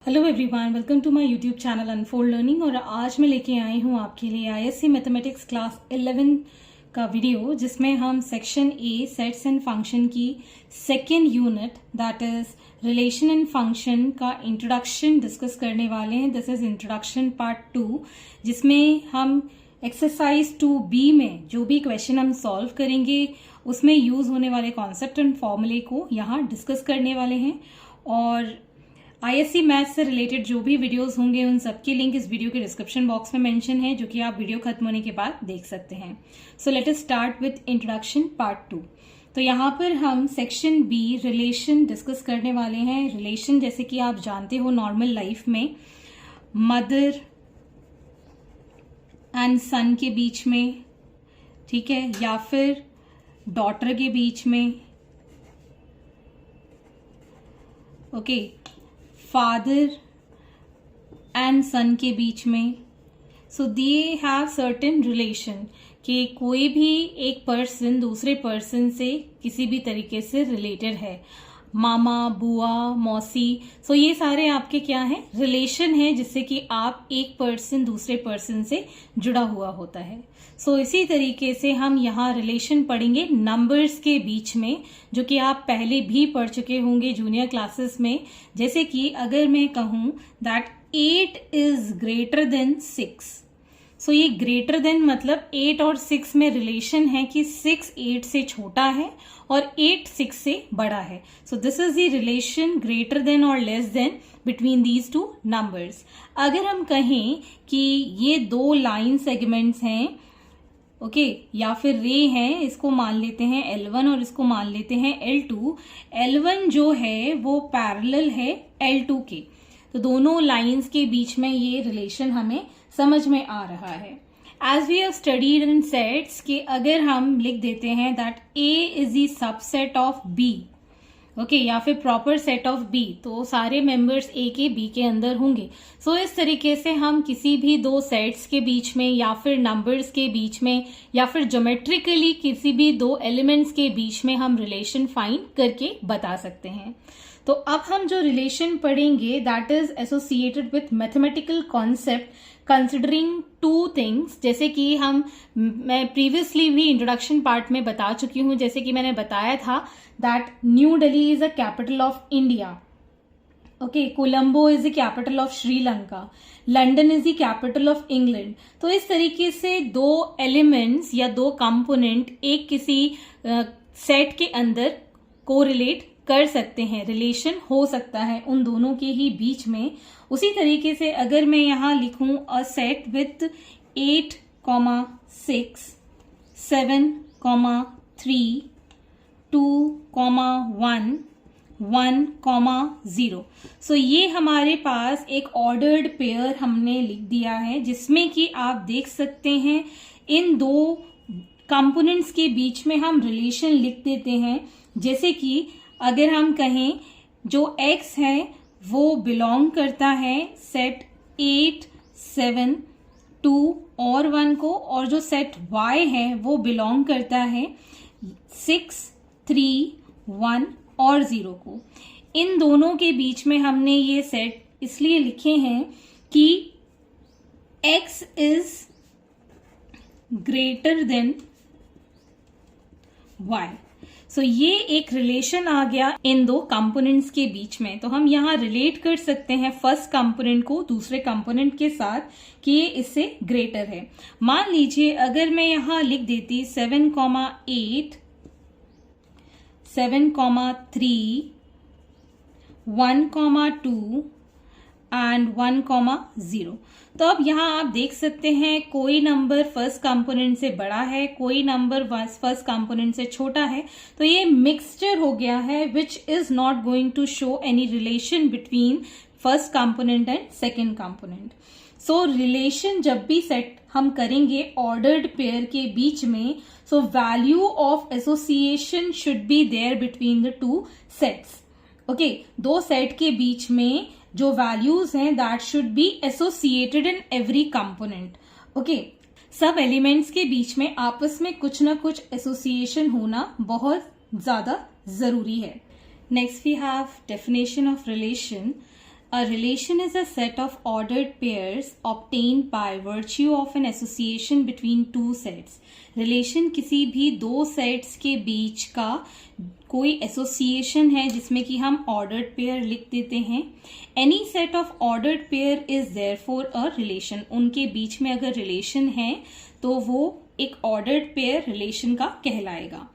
Hello everyone, welcome to my YouTube channel unfold learning. और आज मैं लेके आई हूँ आपके लिए आईएससी मैथमेटिक्स क्लास 11 का वीडियो, जिसमें हम section A sets and function की second unit that is relation and function का इंट्रोडक्शन डिस्कस करने वाले हैं। दिस इज इंट्रोडक्शन पार्ट 2, जिसमें हम एक्सरसाइज 2B में जो भी क्वेश्चन हम सॉल्व करेंगे उसमें यूज होने वाले कॉन्सेप्ट एंड फॉर्मूले को यहाँ डिस्कस करने वाले हैं। और आईएससी मैथ्स से रिलेटेड जो भी वीडियोस होंगे उन सबके लिंक इस वीडियो के डिस्क्रिप्शन बॉक्स में मेंशन है, जो कि आप वीडियो खत्म होने के बाद देख सकते हैं। So let us start with introduction part 2। तो यहाँ पर हम सेक्शन बी रिलेशन डिस्कस करने वाले हैं। रिलेशन जैसे कि आप जानते हो नॉर्मल लाइफ में मदर एंड सन के बीच में, ठीक है, या फिर डॉटर के बीच में, ओके, फादर एंड सन के बीच में। सो दे हैव सर्टेन रिलेशन कि कोई भी एक पर्सन दूसरे पर्सन से किसी भी तरीके से रिलेटेड है, मामा, बुआ, मौसी। सो ये सारे आपके क्या हैं, रिलेशन है, जिससे कि आप एक पर्सन दूसरे पर्सन से जुड़ा हुआ होता है। सो इसी तरीके से हम यहाँ रिलेशन पढ़ेंगे नंबर्स के बीच में, जो कि आप पहले भी पढ़ चुके होंगे जूनियर क्लासेस में। जैसे कि अगर मैं कहूं दैट 8 इज ग्रेटर देन 6। सो ये ग्रेटर देन मतलब 8 और 6 में रिलेशन है कि 6 8 से छोटा है और 8 6 से बड़ा है। So this is the relation greater than और less than between these two numbers. अगर हम कहें कि ये दो लाइन सेगमेंट्स हैं, ओके, या फिर रे हैं, इसको मान लेते हैं L1 और इसको मान लेते हैं L2। L1 जो है वो पैरेलल है L2 के, तो दोनों लाइंस के बीच में ये रिलेशन हमें समझ में आ रहा है। As we have studied in sets कि अगर हम लिख देते हैं that A is the subset of B, okay, या फिर प्रॉपर सेट ऑफ B, तो सारे मेंबर्स A के B के अंदर होंगे। सो इस तरीके से हम किसी भी दो सेट्स के बीच में या फिर नंबर्स के बीच में या फिर ज्योमेट्रिकली किसी भी दो एलिमेंट्स के बीच में हम रिलेशन फाइंड करके बता सकते हैं। तो अब हम जो रिलेशन पढ़ेंगे that is associated with mathematical concept considering two things. जैसे कि मैं प्रीवियसली भी इंट्रोडक्शन पार्ट में बता चुकी हूं, जैसे कि मैंने बताया था that new Delhi is the capital of India, okay, Colombo is the capital of Sri Lanka, London is the capital of England. तो इस तरीके से दो एलिमेंट्स या दो कंपोनेंट एक किसी सेट के अंदर कोरिलेट कर सकते हैं, रिलेशन हो सकता है उन दोनों के ही बीच में। उसी तरीके से अगर मैं यहां लिखूं अ सेट विथ 8, 6, 7, 3, 2, 1, 1, 0। सो ये हमारे पास एक ऑर्डर्ड पेयर हमने लिख दिया है, जिसमें कि आप देख सकते हैं इन दो कंपोनेंट्स के बीच में हम रिलेशन लिख देते हैं। जैसे कि अगर हम कहें जो x है वो बिलोंग करता है सेट 8, 7, 2 और 1 को, और जो सेट y है वो बिलोंग करता है 6, 3, 1 और 0 को। इन दोनों के बीच में हमने ये सेट इसलिए लिखे हैं कि x is greater than y। सो ये एक रिलेशन आ गया इन दो कंपोनेंट्स के बीच में। तो हम यहाँ रिलेट कर सकते हैं फर्स्ट कंपोनेंट को दूसरे कंपोनेंट के साथ कि ये इससे ग्रेटर है। मान लीजिए अगर मैं यहाँ लिख देती 7, 8, 7, 3, 1, 2 एंड 1, 0। तो अब यहाँ आप देख सकते हैं कोई नंबर फर्स्ट कंपोनेंट से बड़ा है, कोई नंबर फर्स्ट कंपोनेंट से छोटा है। तो ये मिक्सचर हो गया है which is not going to show any relation between first component and second component. So relation जब भी सेट हम करेंगे ऑर्डर्ड पेयर के बीच में, so value of association should be there between the two sets, okay. दो set के बीच में जो वैल्यूज हैं that should be associated in every component, okay. सब एलिमेंट्स के बीच में आपस में कुछ ना कुछ एसोसिएशन होना बहुत ज्यादा जरूरी है। Next we have definition of relation. A relation is a set of ordered pairs obtained by virtue of an association between two sets. Relation किसी भी दो सेट्स के बीच का कोई एसोसिएशन है जिसमें कि हम ऑर्डर्ड पेयर लिख देते हैं. Any set of ordered pair is therefore a relation. उनके बीच में अगर रिलेशन है तो वो एक ऑर्डर्ड पेयर रिलेशन का कहलाएगा.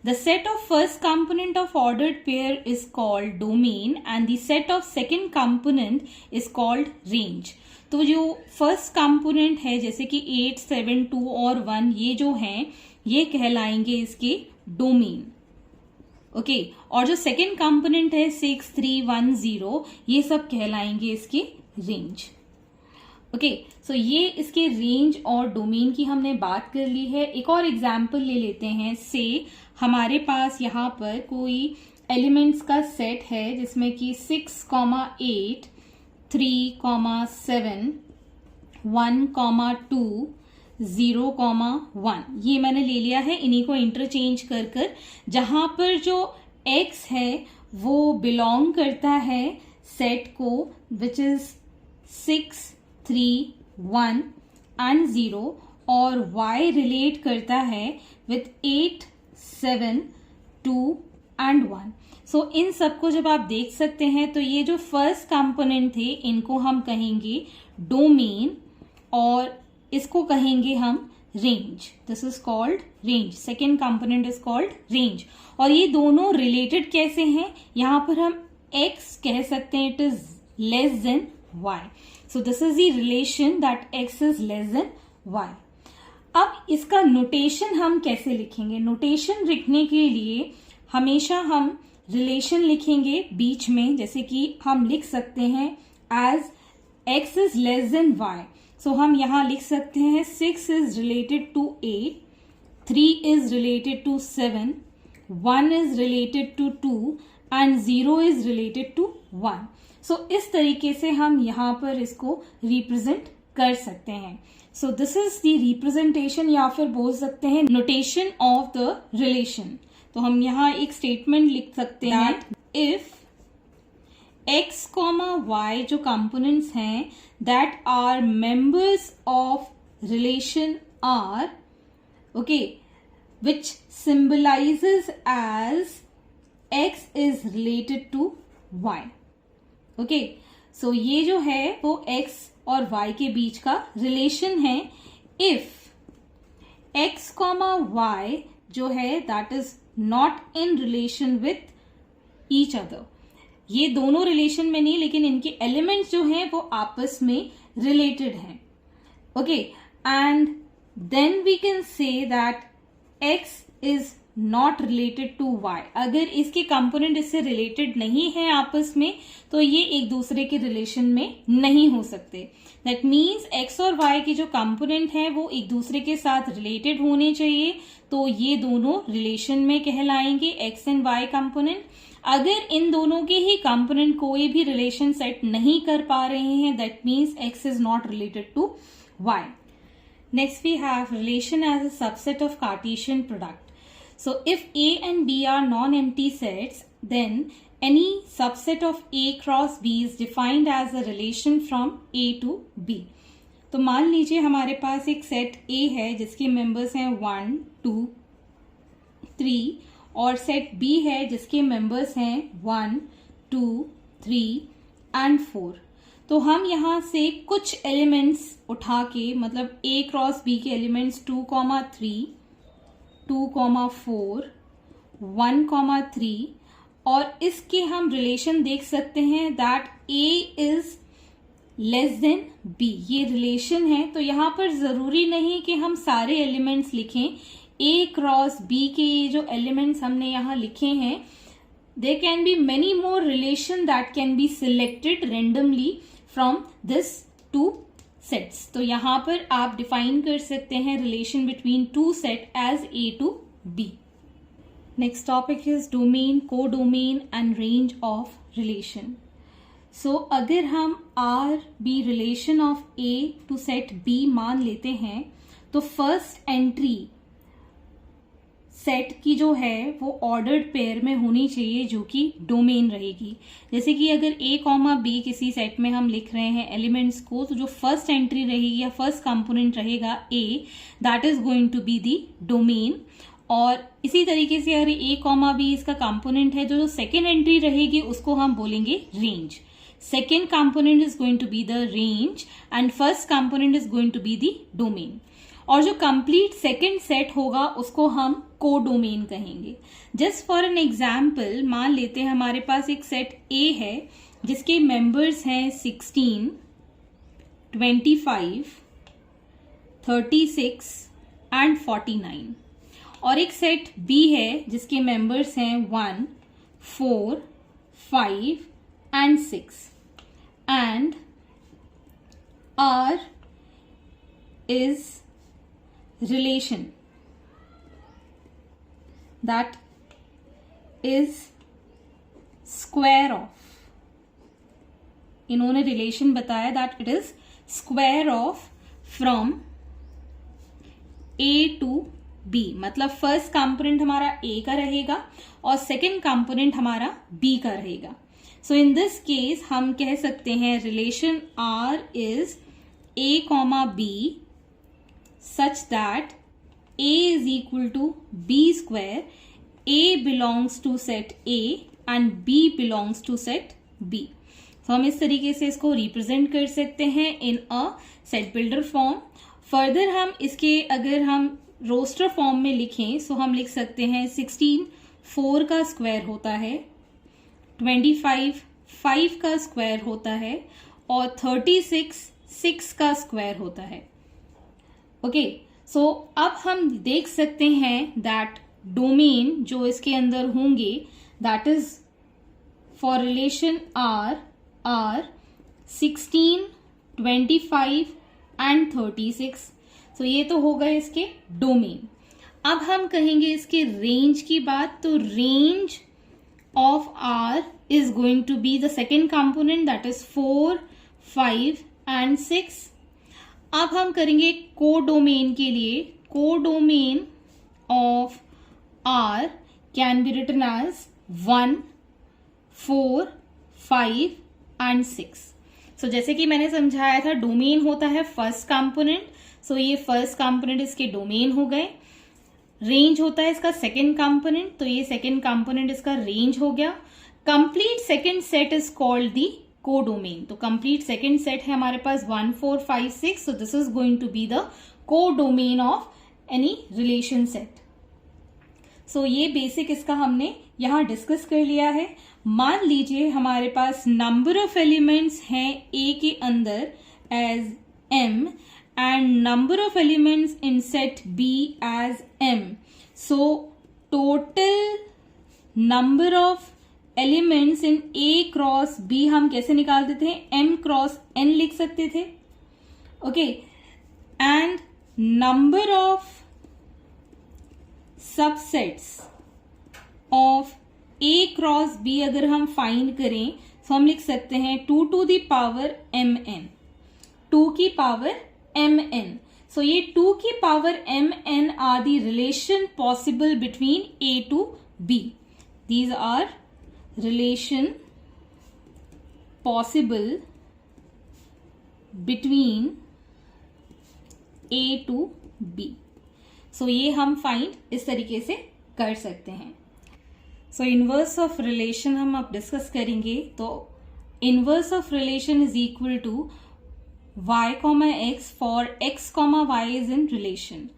The set of first component of ordered pair is called domain and the set of second component is called range. तो जो फर्स्ट कंपोनेंट है जैसे कि 8, 7, 2 और 1 ये जो हैं ये कहलाएंगे इसके डोमेन. ओके और जो सेकंड कंपोनेंट है 6, 3, 1, 0 ये सब कहलाएंगे इसके रेंज. ओके सो ये इसके रेंज और डोमेन की हमने बात कर ली है. एक और एग्जाम्पल ले लेते हैं. से हमारे पास यहाँ पर कोई एलिमेंट्स का सेट है जिसमें कि 6, 8, 3, 7, 1, 2, 0, 1 ये मैंने ले लिया है. इन्हीं को इंटरचेंज कर कर जहां पर जो x है वो बिलोंग करता है सेट को विच इज 6, 3, 1 एंड 0 और y रिलेट करता है विथ 8, 7, 2 एंड 1. सो इन सबको जब आप देख सकते हैं तो ये जो फर्स्ट कंपोनेंट थे इनको हम कहेंगे डोमेन और इसको कहेंगे हम range. This is called range. Second component is called range. और ये दोनों रिलेटेड कैसे हैं? यहां पर हम x कह सकते हैं it is less than y. So this is the relation that x is less than y. अब इसका नोटेशन हम कैसे लिखेंगे? नोटेशन लिखने के लिए हमेशा हम रिलेशन लिखेंगे बीच में, जैसे कि हम लिख सकते हैं as x is less than y. So हम यहां लिख सकते हैं 6 is related to 8, 3 is related to 7, 1 is related to 2 and 0 is related to 1. So इस तरीके से हम यहां पर इसको रिप्रेजेंट कर सकते हैं. सो दिस इज द रिप्रेजेंटेशन या फिर बोल सकते हैं नोटेशन ऑफ द रिलेशन. तो हम यहाँ एक स्टेटमेंट लिख सकते हैं इफ x, y जो कंपोनेंट्स हैं that are members of relation R okay which symbolizes as x is related to y. Okay so ये जो है वो x और y के बीच का रिलेशन है. इफ x, y जो है that is not in relation with each other. ये दोनों रिलेशन में नहीं लेकिन इनके एलिमेंट्स जो हैं वो आपस में रिलेटेड हैं. Okay and then we can say that x is not related to y. अगर इसके कंपोनेंट इससे रिलेटेड नहीं है आपस में तो ये एक दूसरे के रिलेशन में नहीं हो सकते. दैट मीन्स x और y के जो कंपोनेंट है वो एक दूसरे के साथ रिलेटेड होने चाहिए तो ये दोनों रिलेशन में कहलाएंगे x एंड y कंपोनेंट. अगर इन दोनों के ही कंपोनेंट कोई भी रिलेशन सेट नहीं कर पा रहे हैं that means x is not related to y. Next we have relation as a subset of Cartesian product. So if A and B are non-empty sets, then any subset of A cross B is defined as a relation from A to B. तो मान लीजिए हमारे पास एक set A है जिसके members हैं 1, 2, 3 और set B है जिसके मेंबर्स हैं 1, 2, 3 एंड 4. तो हम यहाँ से कुछ एलिमेंट्स उठा के मतलब A क्रॉस B के एलिमेंट्स 2, 3, 2, 4, 1, 3 और इसके हम रिलेशन देख सकते हैं that A is less then B. ये रिलेशन है तो यहाँ पर जरूरी नहीं कि हम सारे एलिमेंट्स लिखें. A क्रॉस B के ये जो एलिमेंट्स हमने यहाँ लिखे हैं there can be many more relation that can be selected randomly from this two sets. तो यहां पर आप डिफाइन कर सकते हैं relation between two set as A to B. Next topic is domain, codomain and range of relation. So अगर हम R be relation of A to set B मान लेते हैं तो फर्स्ट एंट्री सेट की जो है वो ऑर्डर्ड पेयर में होनी चाहिए जो कि डोमेन रहेगी। जैसे कि अगर a कॉमा बी किसी सेट में हम लिख रहे हैं एलिमेंट्स को, तो जो फर्स्ट एंट्री रहेगी या फर्स्ट कंपोनेंट रहेगा a, that is going to be the domain. और इसी तरीके से अगर a कॉमा बी इसका कंपोनेंट है, जो सेकेंड एंट्री रहेगी उसको हम बोलेंगे range. Second component is going to be the range and first component is going to be the domain. और जो कंप्लीट सेकेंड सेट होगा उसको हम कोडोमेन कहेंगे। जस्ट फॉर एन एग्जाम्पल, मान लेते हैं हमारे पास एक सेट A है जिसके मेंबर्स हैं 16, 25, 36 एंड 49, और एक सेट B है जिसके मेंबर्स हैं 1, 4, 5 and 6, and R is relation that is square of, इन्होंने रिलेशन बताया that it is square of from A to B, मतलब फर्स्ट कंपोनेंट हमारा A का रहेगा और सेकेंड कंपोनेंट हमारा B का रहेगा। सो इन दिस केस हम कह सकते हैं relation R is A comma B such that A is equal to B square, A belongs to set A and B belongs to set B। तो हम इस तरीके से इसको रिप्रेजेंट कर सकते हैं in a set builder form. Further हम इसके अगर हम रोस्टर फॉर्म में लिखें तो हम लिख सकते हैं 16 4 का स्क्वायर होता है, 25 5 का स्क्वायर होता है और 36 6 का स्क्वायर होता है। ओके, सो अब हम देख सकते हैं दैट डोमेन जो इसके अंदर होंगे that is for relation R 16, 25 and 36। So ये तो होगा इसके डोमेन। अब हम कहेंगे इसके रेंज की बात, तो range of R is going to be the second component that is 4, 5 and 6। अब हम करेंगे कोडोमेन के लिए, codomain of R can be written as 1, 4, 5 and 6। So जैसे कि मैंने समझाया था डोमेन होता है फर्स्ट कंपोनेंट, सो ये फर्स्ट कंपोनेंट इसके डोमेन हो गए। रेंज होता है इसका सेकेंड कंपोनेंट, तो ये सेकेंड कंपोनेंट इसका रेंज हो गया। Complete second set is called the codomain. तो कंप्लीट सेकेंड सेट है हमारे पास 1, 4, 5, 6, so this is going to be the codomain of any relation set. सो ये बेसिक इसका हमने यहां डिस्कस कर लिया है। मान लीजिए हमारे पास नंबर ऑफ एलिमेंट्स हैं A के अंदर as M and number of elements in set B as M। So total number of elements in A cross B हम कैसे निकालते थे, M क्रॉस N लिख सकते थे। Okay, and number of subsets of A cross B अगर हम find करें तो हम लिख सकते हैं 2 to the power mn, 2 की पावर mn। सो ये 2 की power mn are the relation possible between A to B। These are relation possible between A to B। So ये हम फाइंड इस तरीके से कर सकते हैं। सो इनवर्स ऑफ रिलेशन हम अब डिस्कस करेंगे। तो inverse of relation is equal to y, x for x, y is in relation.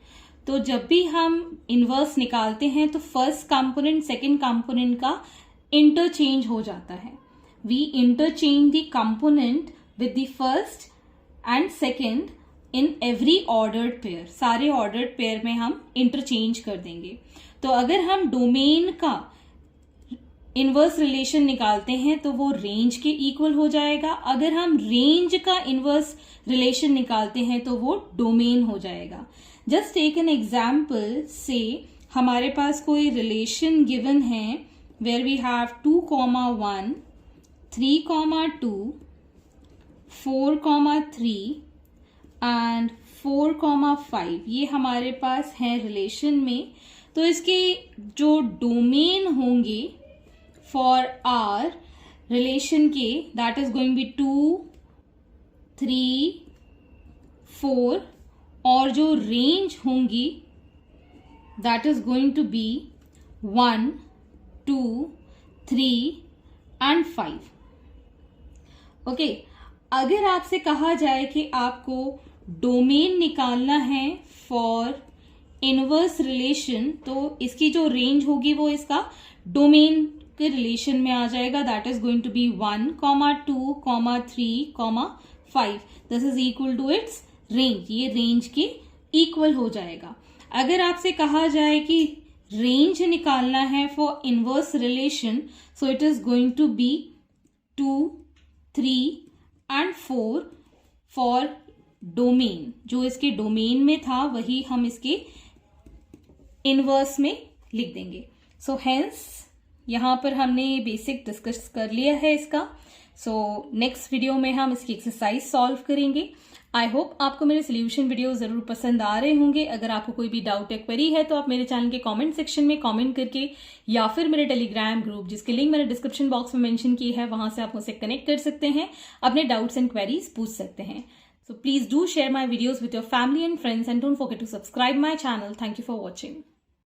तो जब भी हम इनवर्स निकालते हैं तो फर्स्ट कंपोनेंट सेकेंड कंपोनेंट का इंटरचेंज हो जाता है। We interchange the component with the first and second in every ordered pair. सारे ऑर्डर्ड पेयर में हम इंटरचेंज कर देंगे। तो अगर हम डोमेन का इनवर्स रिलेशन निकालते हैं तो वो रेंज के इक्वल हो जाएगा। अगर हम रेंज का इनवर्स रिलेशन निकालते हैं तो वो डोमेन हो जाएगा। जस्ट टेक एन एग्जाम्पल से हमारे पास कोई रिलेशन गिवन है where we have 2,1, 3,2, 4,3 and 4,5। ये हमारे पास है रिलेशन में। तो इसके जो डोमेन होंगे फॉर आर रिलेशन के, दैट इज गोइंग बी 2, 3, 4, और जो रेंज होंगी that is going to be 1, 2, 3 and 5. Okay, अगर आपसे कहा जाए कि आपको डोमेन निकालना है फॉर इनवर्स रिलेशन, तो इसकी जो रेंज होगी वो इसका डोमेन के रिलेशन में आ जाएगा. That is going to be 1, 2, 3, 5. This is equal to its range. ये रेंज के इक्वल हो जाएगा. अगर आपसे कहा जाए कि रेंज निकालना है for inverse relation, so it is going to be 2, 3 and 4 for domain. जो इसके डोमेन में था वही हम इसके इनवर्स में लिख देंगे. सो हेंस यहां पर हमने बेसिक डिस्कस कर लिया है इसका. सो नेक्स्ट वीडियो में हम इसकी एक्सरसाइज सॉल्व करेंगे. आई होप आपको मेरे सोल्यूशन वीडियो जरूर पसंद आ रहे होंगे. अगर आपको कोई भी डाउट या क्वेरी है तो आप मेरे चैनल के कमेंट सेक्शन में कमेंट करके, या फिर मेरे टेलीग्राम ग्रुप जिसकी लिंक मैंने डिस्क्रिप्शन बॉक्स में मेंशन की है, वहां से आप मुझसे कनेक्ट कर सकते हैं, अपने डाउट्स एंड क्वेरीज पूछ सकते हैं. So please do share my videos with your family and friends, and don't forget to subscribe my channel. Thank you for watching.